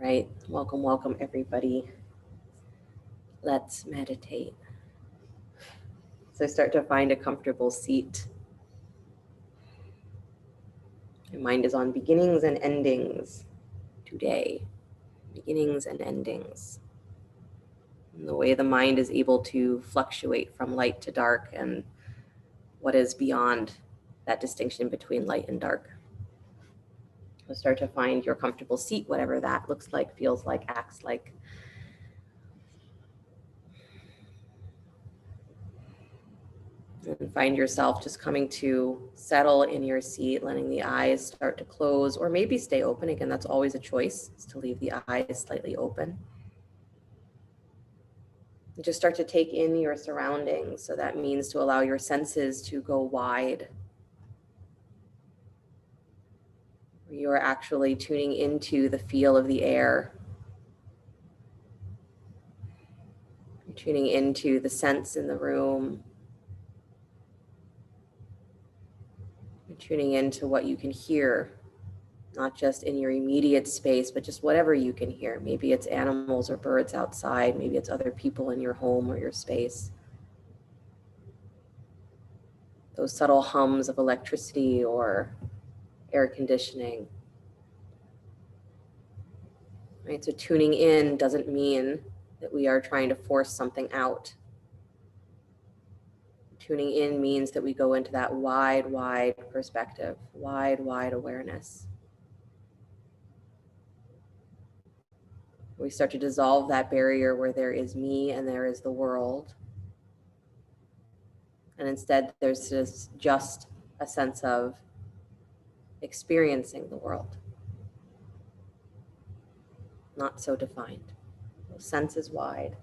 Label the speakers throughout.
Speaker 1: Right, welcome, welcome everybody. Let's meditate. So start to find a comfortable seat. Your mind is on beginnings and endings today. Beginnings and endings. And the way the mind is able to fluctuate from light to dark and what is beyond that distinction between light and dark. So start to find your comfortable seat, whatever that looks like, feels like, acts like. And find yourself just coming to settle in your seat, letting the eyes start to close or maybe stay open. Again, that's always a choice, is to leave the eyes slightly open. And just start to take in your surroundings. So that means to allow your senses to go wide. You're actually tuning into the feel of the air. You're tuning into the scents in the room. You're tuning into what you can hear, not just in your immediate space, but just whatever you can hear. Maybe it's animals or birds outside. Maybe it's other people in your home or your space. Those subtle hums of electricity or air conditioning. Right? So tuning in doesn't mean that we are trying to force something out. Tuning in means that we go into that wide, wide perspective, wide, wide awareness. We start to dissolve that barrier where there is me and there is the world. And instead, there's just a sense of experiencing the world. Not so defined. The sense is wide.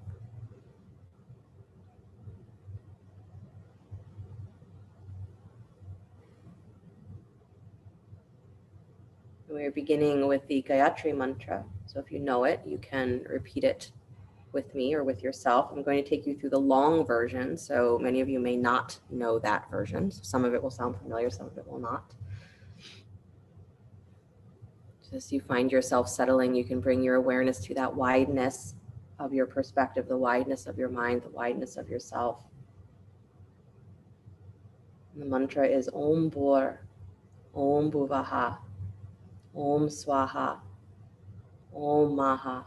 Speaker 1: We're beginning with the Gayatri mantra. So if you know it, you can repeat it with me or with yourself. I'm going to take you through the long version. So many of you may not know that version. So some of it will sound familiar, some of it will not. Just as you find yourself settling, you can bring your awareness to that wideness of your perspective, the wideness of your mind, the wideness of yourself. And the mantra is Om Bhur, Om Bhuvaha, Om Swaha, Om Maha,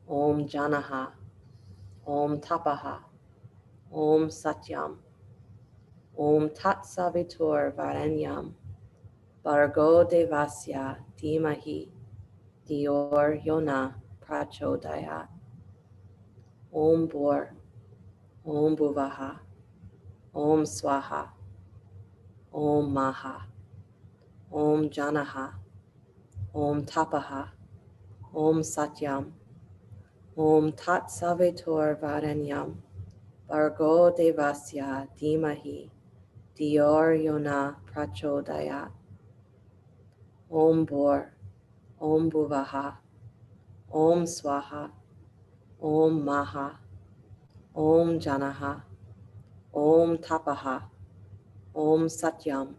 Speaker 1: Om Janaha, Om Tapaha, Om Satyam, Om Tat Savitur Varenyam, Bhargo Devasya Dhimahi, Dior Yona Prachodayat. Om Bhur, Om Bhuvaha, Om Swaha, Om Maha, Om Janaha, Om Tapaha, Om Satyam, Om Tat Savitur Varenyam, Bhargo Devasya Dhimahi, Dior Yona Prachodayat. Om Bhur, Om Bhuvaha, Om Swaha, Om Maha, Om Janaha, Om Tapaha, Om Satyam,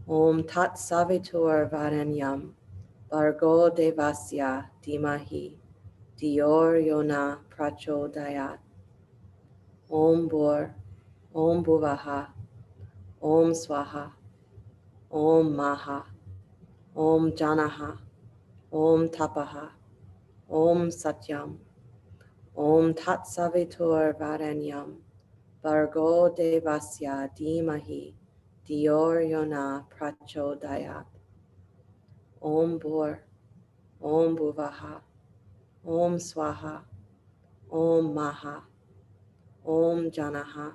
Speaker 1: Om Tat Savitur Varenyam, Bhargo Devasya Dhimahi, Dior Yona Prachodayat. Om Bhur, Om Bhuvaha, Om Swaha, Om Maha, Om Janaha, Om Tapaha, Om Satyam, Om Tat Savitur Varenyam, Bhargo Devasya Dhimahi, Dior Yona Prachodayat. Om Bhur, Om Bhuvaha, Om Swaha, Om Maha, Om Janaha,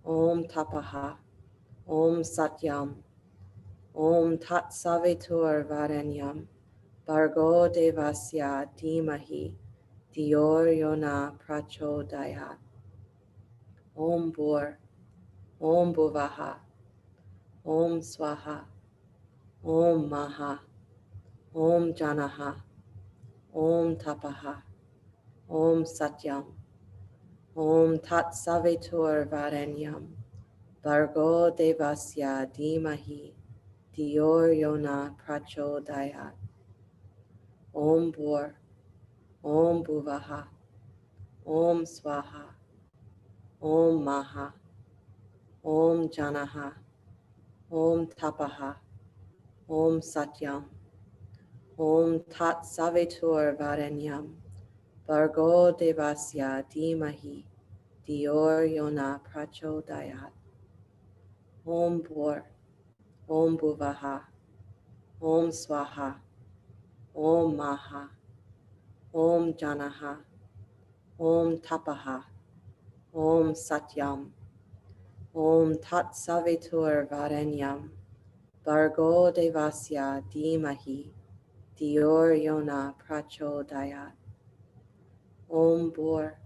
Speaker 1: Om Tapaha, Om Satyam, Om Tat Savitur Varenyam, Bhargo Devasya Dhimahi, Dior Yona Prachodayat. Om Bhur, Om Bhuvaha, Om Swaha, Om Maha, Om Janaha, Om Tapaha, Om Satyam, Om Tat Savitur Varenyam, Bhargo Devasya Dhimahi, Dior Yona Prachodayat. Om Bhur, Om Bhuvaha, Om Swaha, Om Maha, Om Janaha, Om Tapaha, Om Satyam, Om Tat Savitur Varenyam, Bargo Devasya Dhimahi, Diyor Yona Prachodayat. Om Bhur, Om Bhuvaha, Om Swaha, Om Maha, Om Janaha, Om Tapaha, Om Satyam, Om Tat Savitur Varenyam, Bargo Devasya Dhimahi, Diyor Yona Prachodayat. Om Bhur,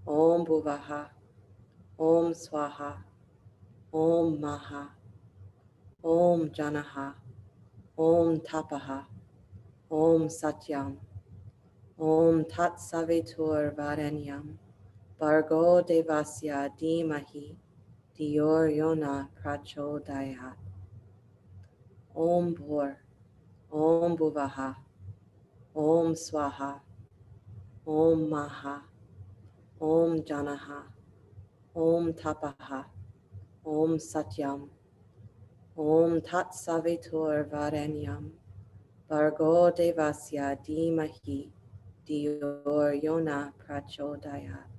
Speaker 1: Om Bhuvaha, Om Swaha, Om Maha, Om Janaha, Om Tapaha, Om Satyam, Om Tat Savitur Varenyam, Bargo Devasya Dhimahi, Diyor Yona Prachodayat. Om Bhur, Om Bhuvaha, Om Swaha, Om Maha, Om Janaha, Om Tapaha, Om Satyam, Om Tat Savitur Varenyam, Bargo Devasya Dhimahi, Diyor Yona Prachodayat.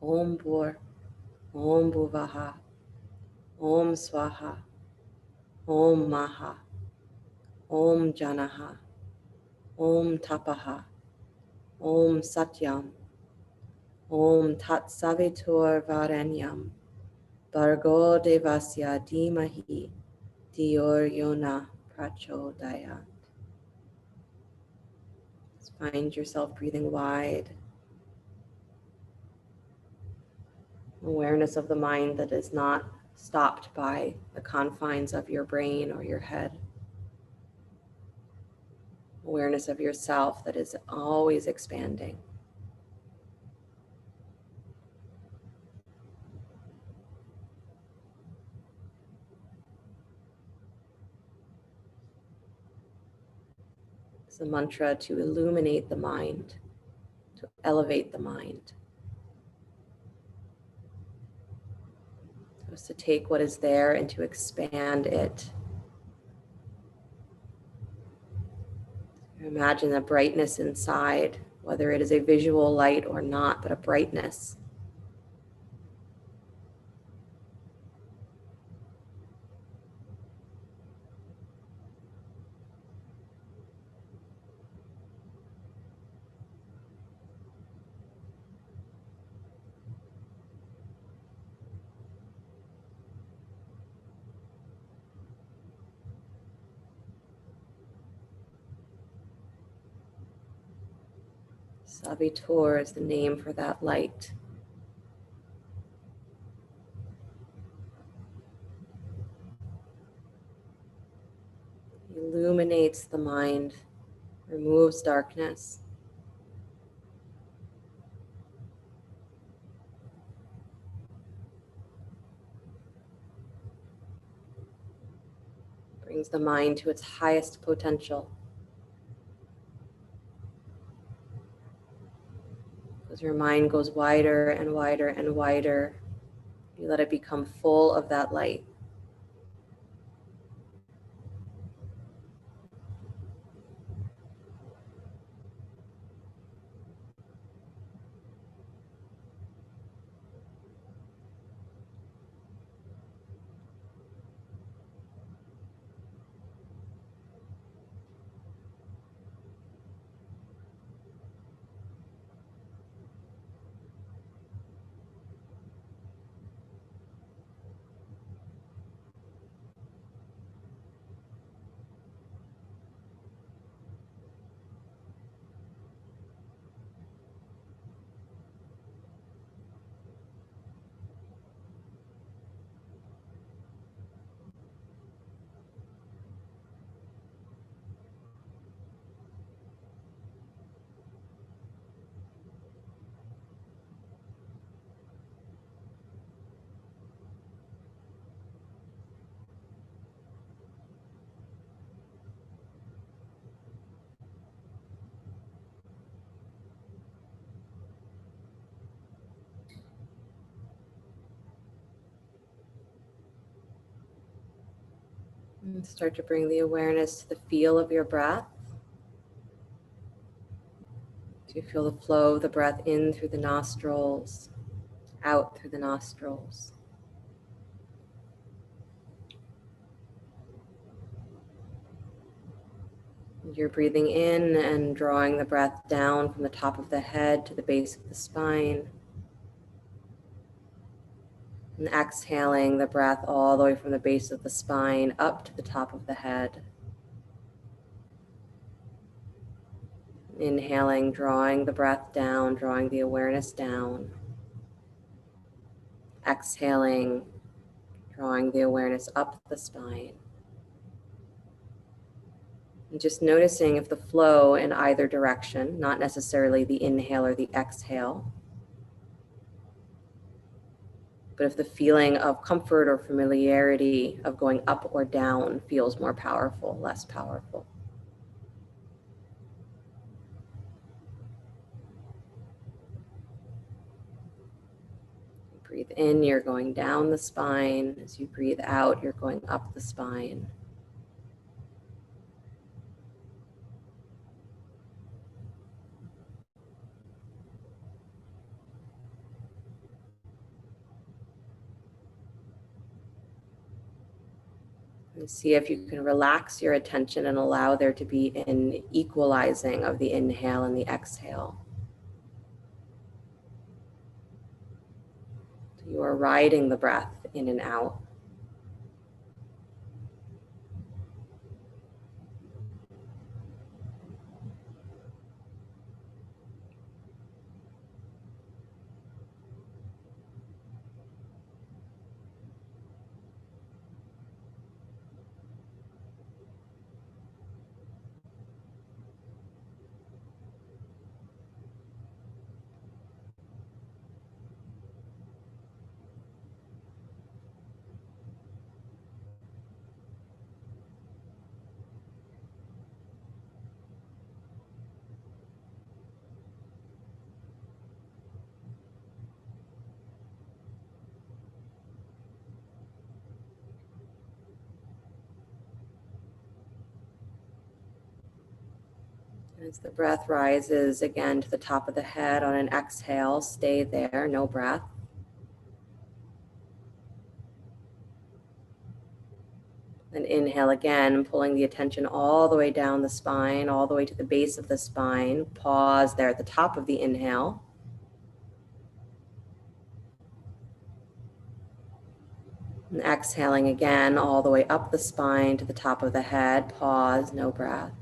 Speaker 1: Om Bhur, Om Bhuvaha, Om Swaha, Om Maha, Om Janaha, Om Tapaha, Om Satyam, Om Tat Savitur Varenyam, Bargo Devasya Dhimahi, Diyor Yona Prachodayat. Find yourself breathing wide. Awareness of the mind that is not stopped by the confines of your brain or your head. Awareness of yourself that is always expanding. It's a mantra to illuminate the mind, to elevate the mind. So it's to take what is there and to expand it. Imagine a brightness inside, whether it is a visual light or not, but a brightness. Savitur is the name for that light. Illuminates the mind, removes darkness. Brings the mind to its highest potential. As your mind goes wider and wider and wider, you let it become full of that light. And start to bring the awareness to the feel of your breath. So you feel the flow of the breath in through the nostrils, out through the nostrils. You're breathing in and drawing the breath down from the top of the head to the base of the spine. And exhaling the breath all the way from the base of the spine up to the top of the head. Inhaling, drawing the breath down, drawing the awareness down. Exhaling, drawing the awareness up the spine. And just noticing if the flow in either direction, not necessarily the inhale or the exhale, but if the feeling of comfort or familiarity of going up or down feels more powerful, less powerful. Breathe in, you're going down the spine. As you breathe out, you're going up the spine. And see if you can relax your attention and allow there to be an equalizing of the inhale and the exhale. So you are riding the breath in and out. As the breath rises again to the top of the head on an exhale, stay there, no breath. Then inhale again, pulling the attention all the way down the spine, all the way to the base of the spine. Pause there at the top of the inhale. And exhaling again, all the way up the spine to the top of the head. Pause, no breath.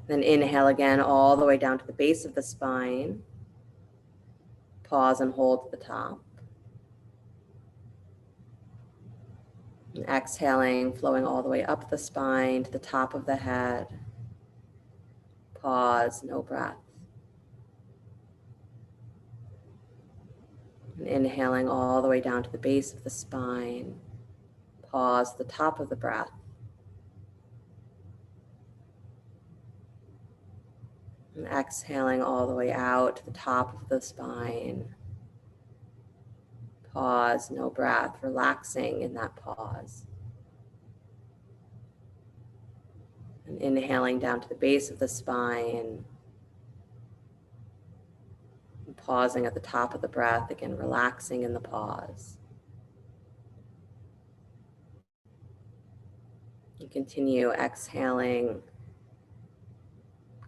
Speaker 1: Then inhale again, all the way down to the base of the spine. Pause and hold to the top. And exhaling, flowing all the way up the spine to the top of the head. Pause, no breath. And inhaling all the way down to the base of the spine. Pause, the top of the breath. And exhaling all the way out to the top of the spine. Pause, no breath, relaxing in that pause. And inhaling down to the base of the spine. And pausing at the top of the breath, again, relaxing in the pause. And continue exhaling,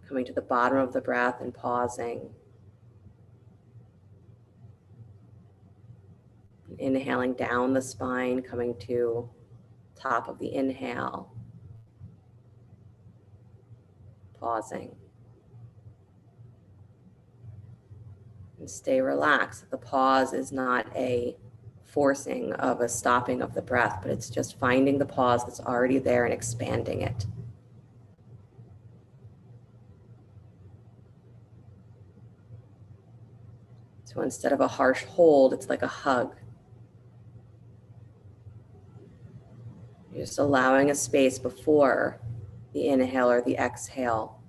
Speaker 1: coming to the bottom of the breath and pausing. Inhaling down the spine, coming to top of the inhale. Pausing. And stay relaxed. The pause is not a forcing of a stopping of the breath, but it's just finding the pause that's already there and expanding it. So instead of a harsh hold, it's like a hug. You're just allowing a space before the inhale or the exhale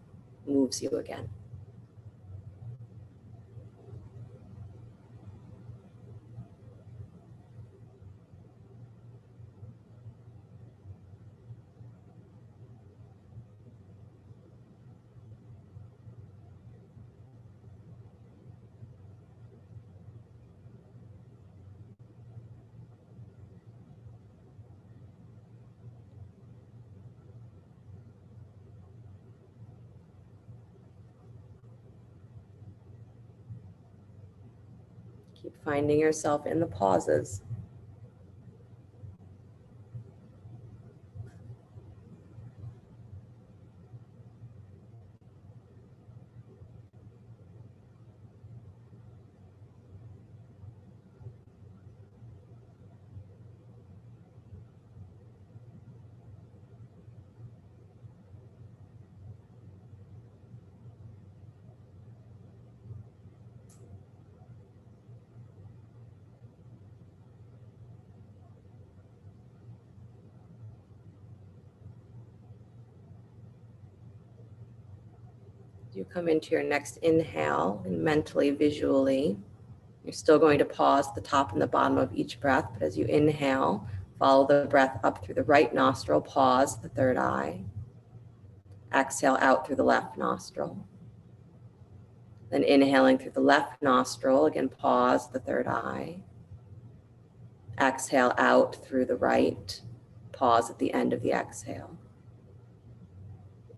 Speaker 1: moves you again. Keep finding yourself in the pauses. You come into your next inhale, and mentally, visually, you're still going to pause at the top and the bottom of each breath, but as you inhale, follow the breath up through the right nostril, pause the third eye. Exhale out through the left nostril. Then inhaling through the left nostril, again pause the third eye. Exhale out through the right, pause at the end of the exhale.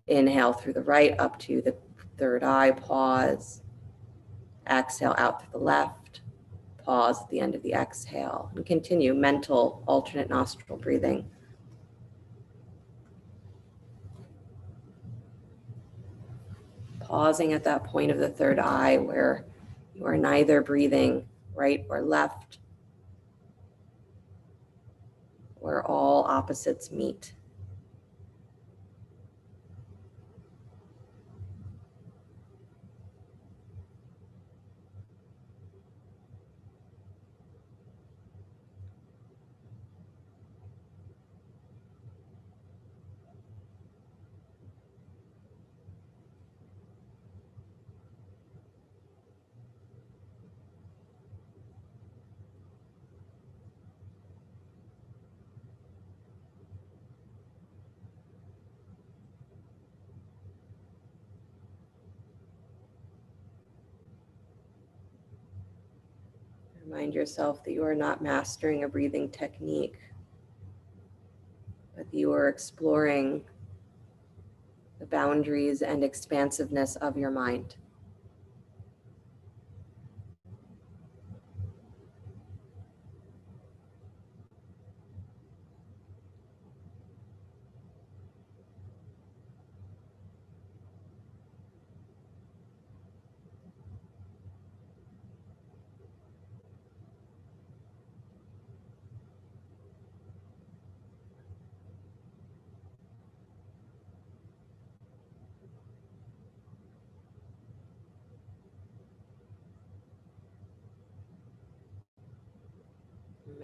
Speaker 1: Inhale through the right up to the third eye, pause. Exhale out through the left, pause at the end of the exhale. And continue mental alternate nostril breathing. Pausing at that point of the third eye where you are neither breathing right or left, where all opposites meet. Remind yourself that you are not mastering a breathing technique, but you are exploring the boundaries and expansiveness of your mind.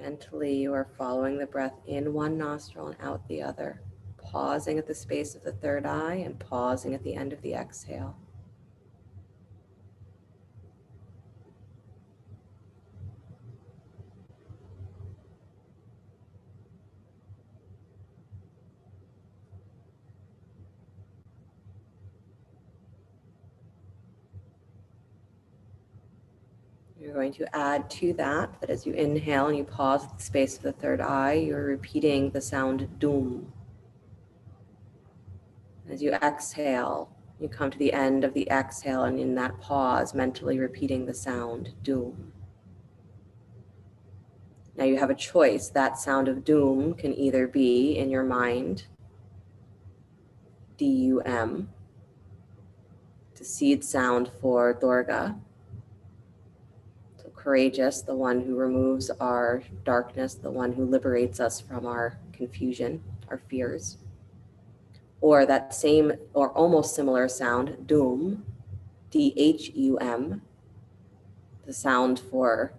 Speaker 1: Mentally, you are following the breath in one nostril and out the other, pausing at the space of the third eye and pausing at the end of the exhale. You're going to add to that as you inhale and you pause at the space of the third eye, you're repeating the sound Dhum. As you exhale, you come to the end of the exhale and in that pause, mentally repeating the sound Dhum. Now you have a choice. That sound of Dhum can either be in your mind, D-U-M, the seed sound for Durga, so courageous, the one who removes our darkness, the one who liberates us from our confusion, our fears. Or that same or almost similar sound, Dhum, D-H-U-M, the sound for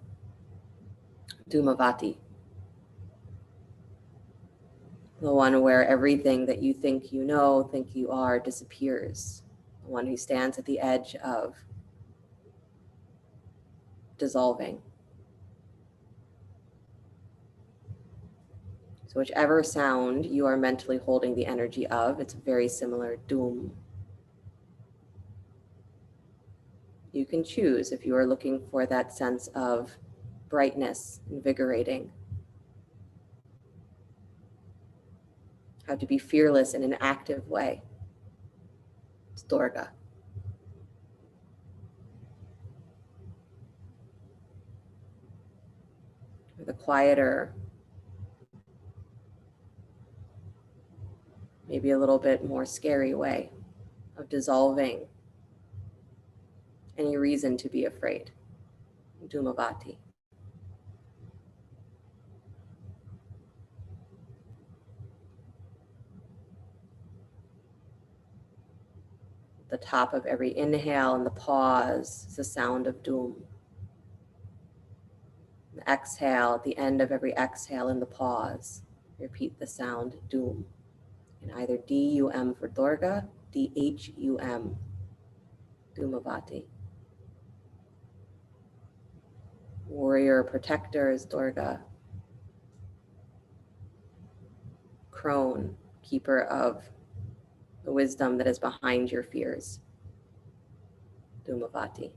Speaker 1: Dhumavati, the one where everything that you think you know, think you are, disappears, the one who stands at the edge of dissolving. So whichever sound you are mentally holding the energy of, it's very similar, Dhum. You can choose if you are looking for that sense of brightness, invigorating, how to be fearless in an active way. It's Durga. the quieter, maybe a little bit more scary way of dissolving any reason to be afraid. Dhumavati. The top of every inhale and the pause is the sound of Dhum. The exhale, at the end of every exhale and the pause, repeat the sound Dhum. And either D-U-M for Durga, D-H-U-M, Dhumavati. Warrior protector is Durga. Crone, keeper of the wisdom that is behind your fears, Dhumavati.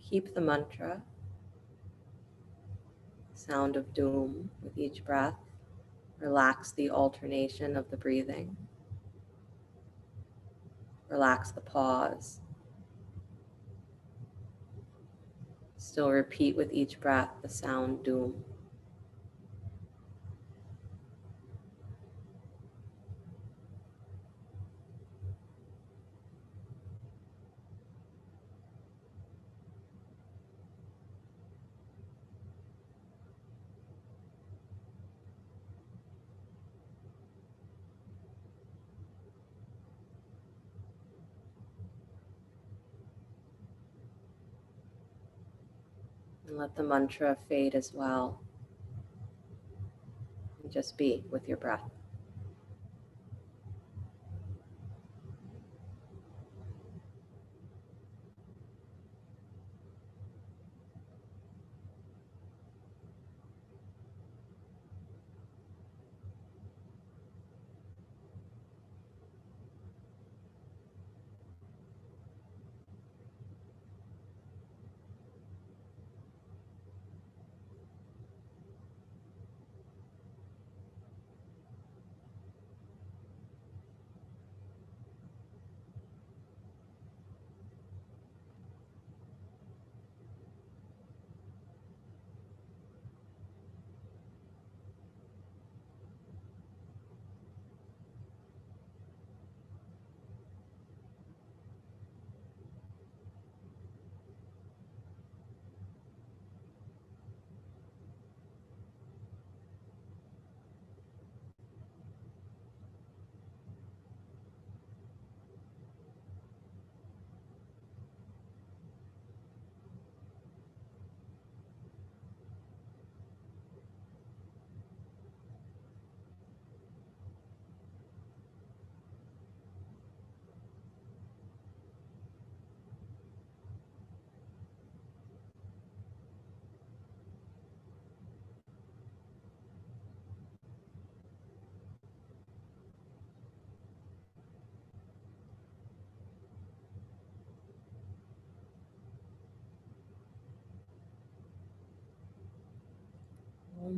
Speaker 1: Keep the mantra, sound of Dhum with each breath. Relax the alternation of the breathing. Relax the pause. Still repeat with each breath the sound Dhum. And let the mantra fade as well. And just be with your breath.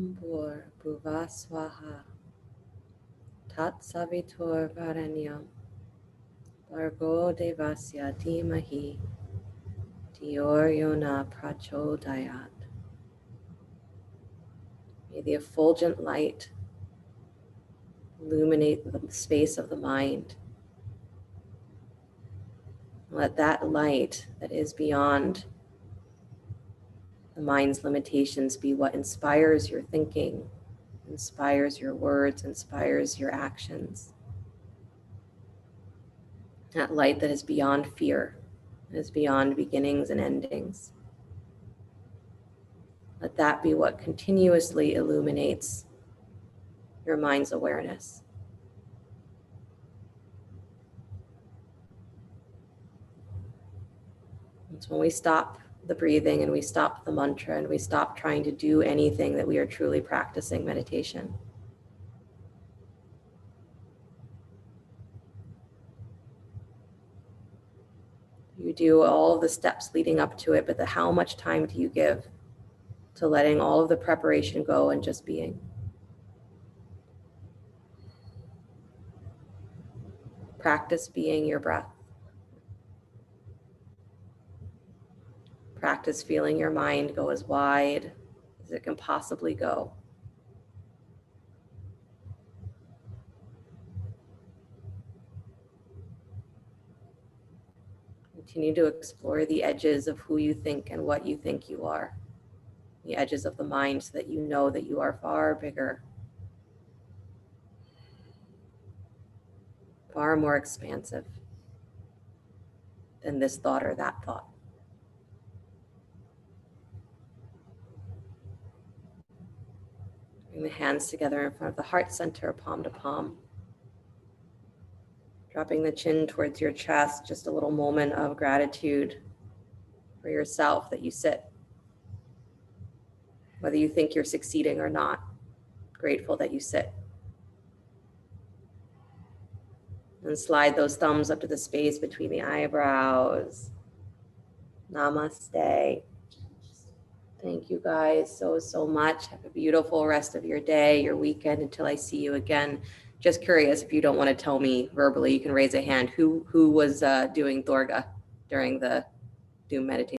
Speaker 1: Om Bhur Bhuvaswaha Tat Savitur Varenyam Bhargo Devasya Dhimahi Diyor Yona Prachodayat. May the effulgent light illuminate the space of the mind. Let that light that is beyond the mind's limitations be what inspires your thinking, inspires your words, inspires your actions. That light that is beyond fear, that is beyond beginnings and endings. Let that be what continuously illuminates your mind's awareness. It's when we stop the breathing and we stop the mantra and we stop trying to do anything that we are truly practicing meditation. You do all of the steps leading up to it, but how much time do you give to letting all of the preparation go and just being? Practice being your breath. Practice feeling your mind go as wide as it can possibly go. Continue to explore the edges of who you think and what you think you are. The edges of the mind so that you know that you are far bigger, far more expansive than this thought or that thought. Bring the hands together in front of the heart center, palm to palm. Dropping the chin towards your chest, just a little moment of gratitude for yourself that you sit. Whether you think you're succeeding or not, grateful that you sit. And slide those thumbs up to the space between the eyebrows. Namaste. Thank you guys so much. Have a beautiful rest of your day, your weekend, until I see you again. Just curious, if you don't want to tell me verbally, you can raise a hand. Who was doing Durga during the Dhum meditation?